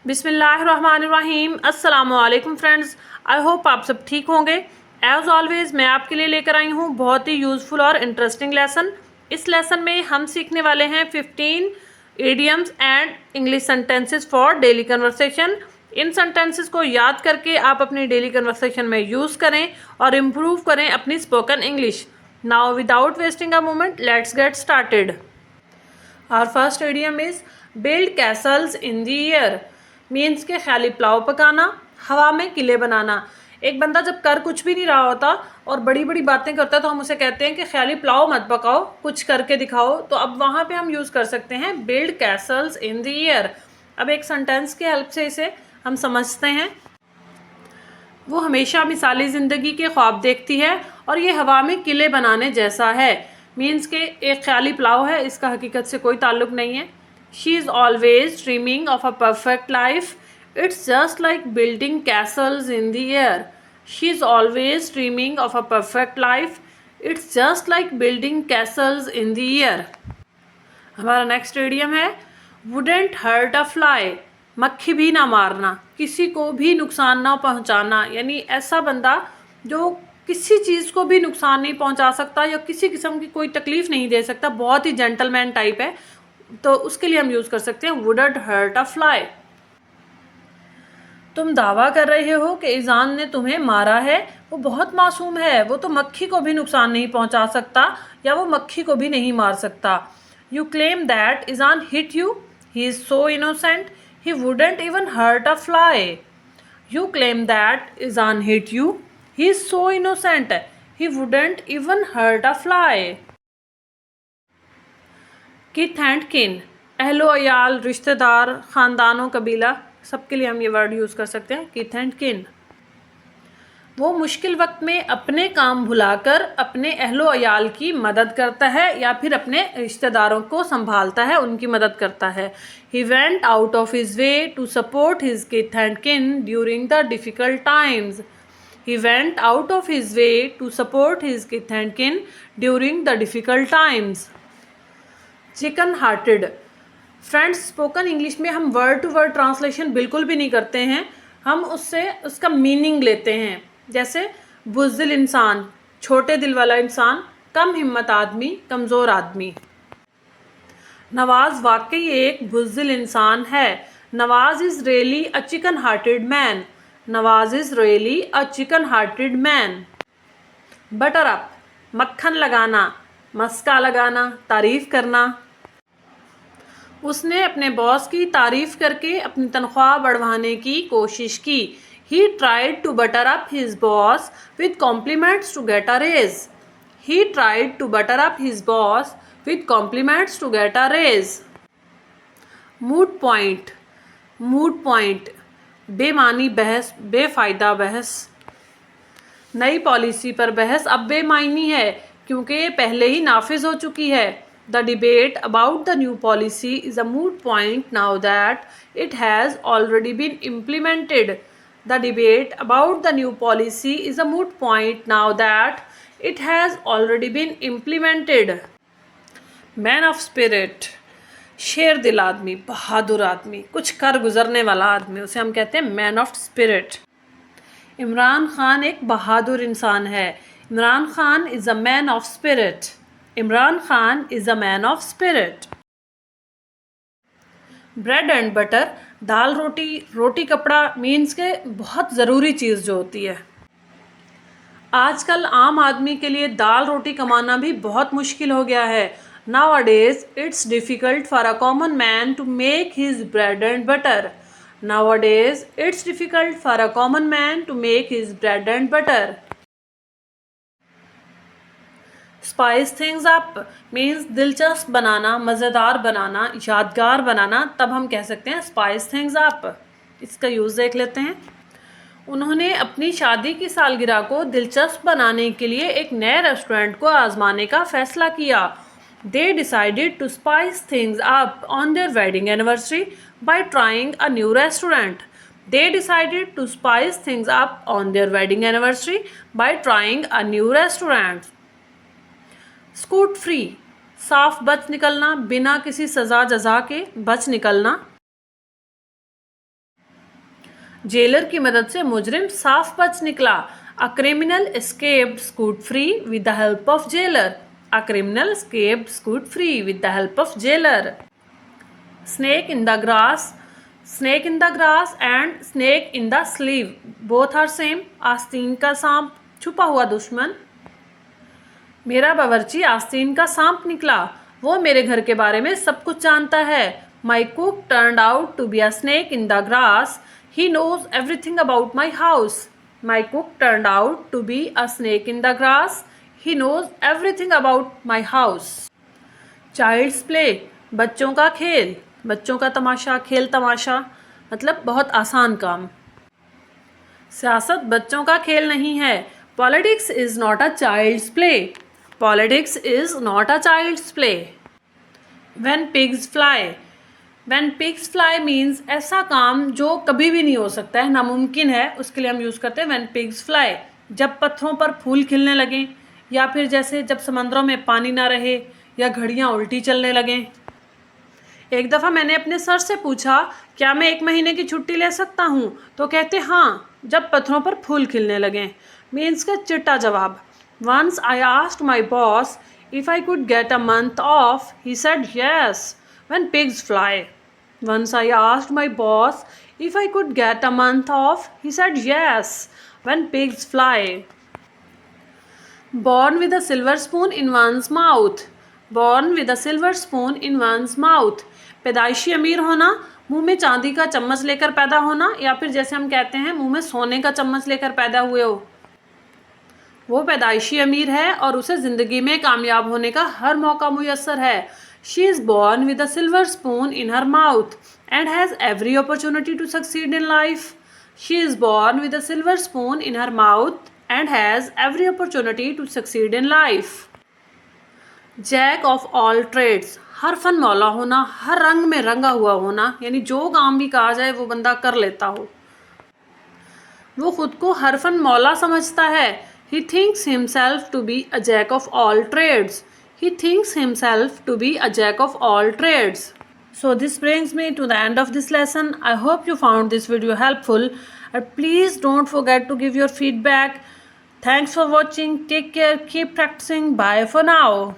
बिस्मिल्लाहिर्रहमानिर्रहीम। अस्सलाम वालेकुम फ्रेंड्स, आई होप आप सब ठीक होंगे। एज़ ऑलवेज़ मैं आपके लिए लेकर आई हूँ बहुत ही यूज़फुल और इंटरेस्टिंग लेसन। इस लेसन में हम सीखने वाले हैं 15 idioms and English sentences for daily conversation. In sentences को याद करके आप अपनी डेली कन्वर्सेशन में यूज़ करें और इम्प्रूव करें अपनी spoken English. Now without wasting a moment, let's get started. Our first idiom is build castles in the air। Means के ख्याली पुलाव पकाना, हवा में किले बनाना। एक बंदा जब कर कुछ भी नहीं रहा होता और बड़ी बड़ी बातें करता है तो हम उसे कहते हैं कि ख्याली पुलाव मत पकाओ, कुछ करके दिखाओ। तो अब वहाँ पे हम यूज़ कर सकते हैं build Castle's in the air. अब एक सेंटेंस की हेल्प से इसे हम समझते हैं। वो हमेशा मिसाली ज़िंदगी के ख्वाब देखती है और ये हवा में किले बनाने जैसा है। मीन्स के एक ख्याली पुलाव है, इसका हकीकत से कोई ताल्लुक नहीं है। She is always dreaming of a perfect life. It's just like building Castle's in the air. She is always dreaming of a perfect life. It's just like building Castle's in the air. हमारा next idiom है wouldn't hurt a fly. मक्खी भी ना मारना, किसी को भी नुकसान ना पहुंचाना। यानी ऐसा बंदा जो किसी चीज़ को भी नुकसान नहीं पहुंचा सकता या किसी किस्म की कोई तकलीफ नहीं दे सकता, बहुत ही जेंटलमैन टाइप है, तो उसके लिए हम यूज़ कर सकते हैं वुडेंट हर्ट अ फ्लाई। तुम दावा कर रहे हो कि ईजान ने तुम्हें मारा है, वो बहुत मासूम है, वो तो मक्खी को भी नुकसान नहीं पहुंचा सकता या वो मक्खी को भी नहीं मार सकता। यू क्लेम दैट ईजान hit you, he is so innocent, he wouldn't even hurt a fly. You claim that ईजान hit you, he is so innocent, he wouldn't even hurt a fly. Kith and kin, अहलो अयाल, रिश्तेदार, ख़ानदानों, कबीला, सबके लिए हम ये word use कर सकते हैं किथ एंड किन। वो मुश्किल वक्त में अपने काम भुलाकर अपने अहलो अयाल की मदद करता है या फिर अपने रिश्तेदारों को संभालता है, उनकी मदद करता है। He went out of his way to support his kith and kin during the difficult times. He went out of his way to support his kith and kin during the difficult times. Chicken hearted. Friends, spoken English में हम word to word translation बिल्कुल भी नहीं करते हैं, हम उससे उसका मीनिंग लेते हैं। जैसे बुज़दिल इंसान, छोटे दिल वाला इंसान, कम हिम्मत आदमी, कमज़ोर आदमी। नवाज़ वाकई एक बुज़दिल इंसान है। Nawaz is really a chicken hearted man. Nawaz is really a chicken hearted man. Butter up, मक्खन लगाना, मस्का लगाना, तारीफ़ करना। उसने अपने बॉस की तारीफ़ करके अपनी तनख्वाह बढ़वाने की कोशिश की। He tried to butter up his boss with compliments to get a raise. He tried to butter up his boss with compliments to get a raise. Moot point, moot point, बेमानी बहस, बेफ़ायदा बहस। नई पॉलिसी पर बहस अब बेमायनी है क्योंकि ये पहले ही नाफिज हो चुकी है। The debate about the new policy is a moot point now that it has already been implemented. The debate about the new policy is a moot point now that it has already been implemented. Man of spirit, शेर दिल आदमी, बहादुर आदमी, कुछ कर गुजरने वाला आदमी, उसे हम कहते हैं man of spirit. Imran Khan एक बहादुर इंसान है। Imran Khan is a man of spirit. Imran Khan is a man of spirit. Bread and butter, दाल रोटी, रोटी कपड़ा, मीन्स के बहुत ज़रूरी चीज़ जो होती है। आजकल आम आदमी के लिए दाल रोटी कमाना भी बहुत मुश्किल हो गया है। Nowadays it's difficult for a common man to make his bread and butter. Nowadays it's difficult for a common man to make his bread and butter. Spice things up means दिलचस्प बनाना, मज़ेदार बनाना, यादगार बनाना, तब हम कह सकते हैं स्पाइस थिंग्स अप। इसका use देख लेते हैं। उन्होंने अपनी शादी की सालगिरह को दिलचस्प बनाने के लिए एक नए रेस्टोरेंट को आजमाने का फैसला किया। They decided to spice things up on their wedding anniversary by trying a new restaurant. They decided to spice things up on their wedding anniversary by trying a new restaurant. Scoot free, साफ बच निकलना, बिना किसी सज़ा जज़ा के बच निकलना। Jailer की मदद से मुजरिम साफ बच निकला। A criminal escaped scot free with the help of jailer. A criminal escaped scot free with the help of jailer. Snake in the grass, snake in the grass and snake in the sleeve both are same. आस्तीन का सांप, छुपा हुआ दुश्मन। मेरा बावर्ची आस्तीन का सांप निकला, वो मेरे घर के बारे में सब कुछ जानता है। My cook turned out to be a snake in the grass, he knows everything about my house. My cook turned out to be a snake in the grass, he knows everything about my house. Child's play, बच्चों का खेल, बच्चों का तमाशा, खेल तमाशा, मतलब बहुत आसान काम। सियासत बच्चों का खेल नहीं है। Politics is not a child's play. Politics is not a child's play. When pigs fly, when pigs fly means ऐसा काम जो कभी भी नहीं हो सकता है, नामुमकिन है, उसके लिए हम यूज़ करते हैं व्हेन पिग्स फ्लाई। जब पत्थरों पर फूल खिलने लगें, या फिर जैसे जब समंदरों में पानी ना रहे, या घड़ियाँ उल्टी चलने लगें। एक दफ़ा मैंने अपने सर से पूछा, क्या मैं 1 महीने की छुट्टी ले सकता हूँ? तो कहते हाँ, जब पत्थरों पर फूल खिलने लगें। मीन्स का चिट्टा जवाब। Once I asked my boss if I could get a month off. He said yes, when pigs fly. Once I asked my boss if I could get a month off. He said yes, when pigs fly. Born with a silver spoon in one's mouth. Born with a silver spoon in one's mouth. पैदाइशी अमीर होना, मुंह में चांदी का चम्मच लेकर पैदा होना, या फिर जैसे हम कहते हैं मुंह में सोने का चम्मच लेकर पैदा हुए हो। वो पैदाइशी अमीर है और उसे ज़िंदगी में कामयाब होने का हर मौका मुयस्सर है। She is born with a silver spoon in her mouth and has every opportunity to succeed in life. She is born with a silver spoon in her mouth and has every opportunity to succeed in life. Jack of all trades, हर फन मौला होना, हर रंग में रंगा हुआ होना, यानी जो काम भी कहा जाए वो बंदा कर लेता हो। वो खुद को हर फन मौला समझता है। He thinks himself to be a jack of all trades. He thinks himself to be a jack of all trades. So this brings me to the end of this lesson. I hope you found this video helpful. And please don't forget to give your feedback. Thanks for watching. Take care. Keep practicing. Bye for now.